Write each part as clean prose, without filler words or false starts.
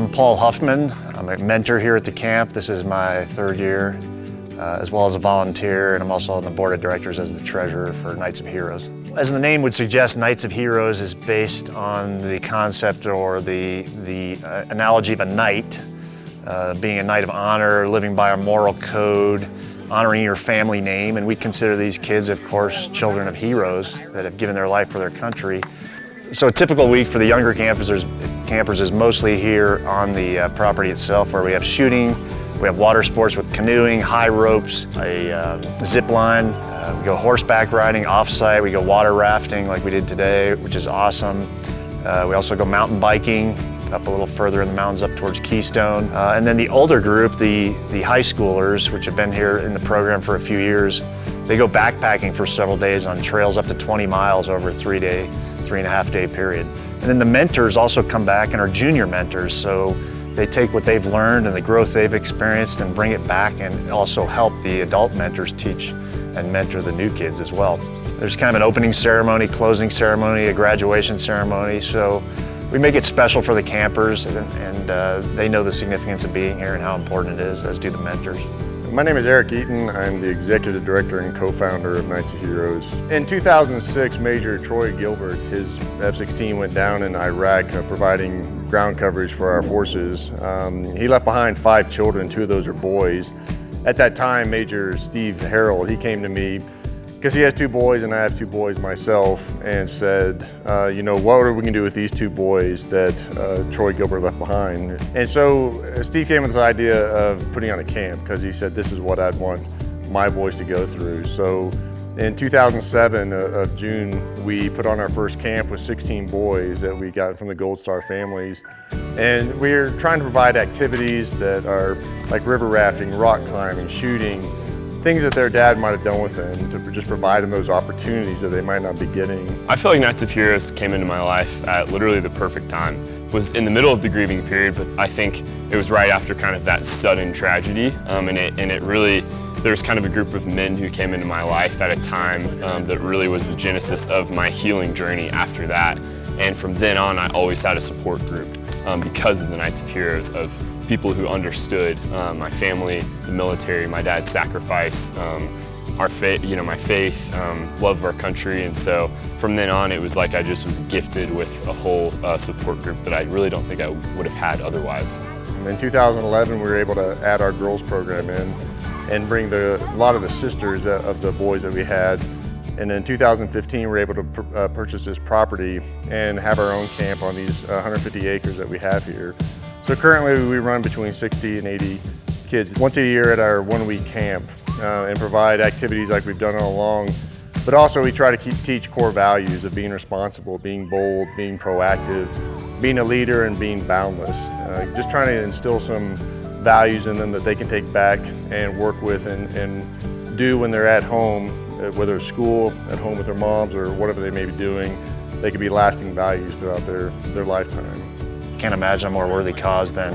I'm Paul Huffman. I'm a mentor here at the camp. This is my third year, as well as a volunteer, and I'm also on the board of directors as the treasurer for Knights of Heroes. As the name would suggest, Knights of Heroes is based on the concept or the analogy of a knight, being a knight of honor, living by a moral code, honoring your family name, and we consider these kids, of course, children of heroes that have given their life for their country. So a typical week for the younger campers is mostly here on the property itself, where we have shooting, we have water sports with canoeing, high ropes, a zip line, we go horseback riding off-site, we go water rafting like we did today, which is awesome. We also go mountain biking up a little further in the mountains up towards Keystone. And then the older group, the high schoolers, which have been here in the program for a few years, they go backpacking for several days on trails up to 20 miles over a 3.5 day period. And then the mentors also come back and are junior mentors, so they take what they've learned and the growth they've experienced and bring it back and also help the adult mentors teach and mentor the new kids as well. There's kind of an opening ceremony, closing ceremony, a graduation ceremony, so we make it special for the campers, and they know the significance of being here and how important it is, as do the mentors. My name is Eric Eaton. I'm the executive director and co-founder of Knights of Heroes. In 2006, Major Troy Gilbert, his F-16 went down in Iraq providing ground coverage for our forces. He left behind 5 children, 2 of those are boys. At that time, Major Steve Harold, he came to me because he has 2 boys and I have 2 boys myself, and said, you know, what are we going to do with these 2 boys that Troy Gilbert left behind? And so Steve came with this idea of putting on a camp, because he said, this is what I'd want my boys to go through. So in 2007 of June, we put on our first camp with 16 boys that we got from the Gold Star families. And we're trying to provide activities that are like river rafting, rock climbing, shooting, things that their dad might have done with them, to just provide them those opportunities that they might not be getting. I feel like Knights of Heroes came into my life at literally the perfect time. It was in the middle of the grieving period, but I think it was right after kind of that sudden tragedy, and it really, there was kind of a group of men who came into my life at a time that really was the genesis of my healing journey after that. And from then on, I always had a support group because of the Knights of Heroes, of people who understood my family, the military, my dad's sacrifice, our faith, my faith, love of our country. And so from then on, it was like I just was gifted with a whole support group that I really don't think I would have had otherwise. In 2011, we were able to add our girls program in and bring a lot of the sisters of the boys that we had. And in 2015, we were able to purchase this property and have our own camp on these 150 acres that we have here. So currently we run between 60 and 80 kids once a year at our 1-week camp and provide activities like we've done all along. But also we try to teach core values of being responsible, being bold, being proactive, being a leader, and being boundless. Just trying to instill some values in them that they can take back and work with and do when they're at home, whether it's school, at home with their moms, or whatever they may be doing. They could be lasting values throughout their lifetime. Can't imagine a more worthy cause than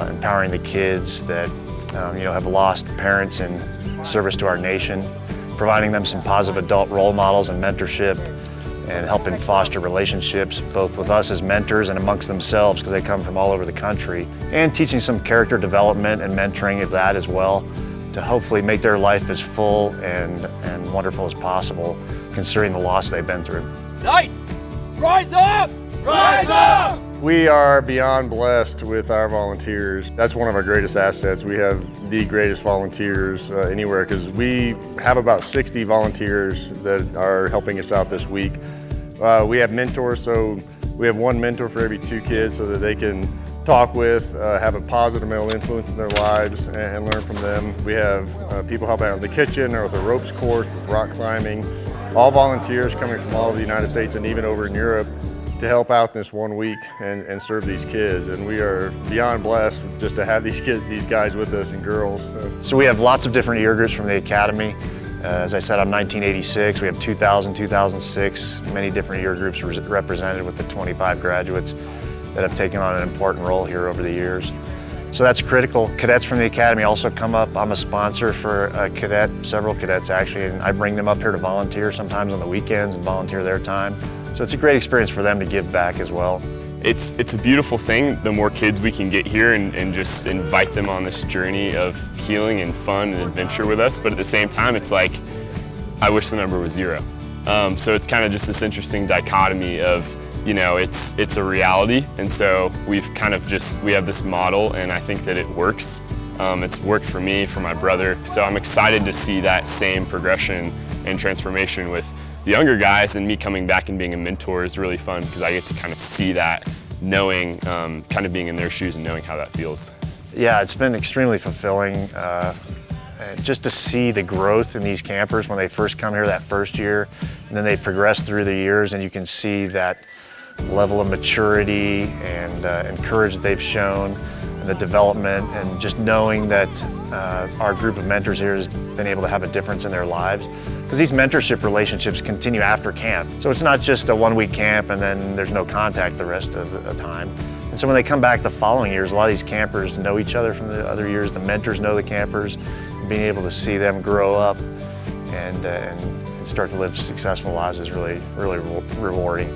empowering the kids that have lost parents in service to our nation, providing them some positive adult role models and mentorship, and helping foster relationships both with us as mentors and amongst themselves, because they come from all over the country, and teaching some character development and mentoring of that as well, to hopefully make their life as full and wonderful as possible, considering the loss they've been through. Knights, rise up! Rise up! We are beyond blessed with our volunteers. That's one of our greatest assets. We have the greatest volunteers anywhere, because we have about 60 volunteers that are helping us out this week. We have mentors, so we have 1 mentor for every 2 kids so that they can talk with, have a positive mental influence in their lives, and learn from them. We have people helping out in the kitchen or with a ropes course, with rock climbing. All volunteers coming from all over the United States and even over in Europe to help out in this 1 week and serve these kids. And we are beyond blessed just to have these guys with us, and girls. So we have lots of different year groups from the Academy. As I said, I'm 1986. We have 2000, 2006, many different year groups represented with the 25 graduates that have taken on an important role here over the years. So that's critical. Cadets from the Academy also come up. I'm a sponsor for a cadet, several cadets actually, and I bring them up here to volunteer sometimes on the weekends and volunteer their time. So it's a great experience for them to give back as well. it's a beautiful thing. The more kids we can get here and just invite them on this journey of healing and fun and adventure with us, but at the same time, it's like, I wish the number was 0. So it's kind of just this interesting dichotomy of, you know, it's a reality, and so we've kind of we have this model, and I think that it works. It's worked for me, for my brother, so I'm excited to see that same progression and transformation with the younger guys, and me coming back and being a mentor is really fun because I get to kind of see that, knowing, kind of being in their shoes and knowing how that feels. Yeah, it's been extremely fulfilling. Just to see the growth in these campers when they first come here that first year, and then they progress through the years, and you can see that level of maturity and courage that they've shown, and the development, and just knowing that our group of mentors here has been able to have a difference in their lives. Because these mentorship relationships continue after camp. So it's not just a one-week camp and then there's no contact the rest of the time. And so when they come back the following years, a lot of these campers know each other from the other years. The mentors know the campers. Being able to see them grow up and start to live successful lives is really, really rewarding.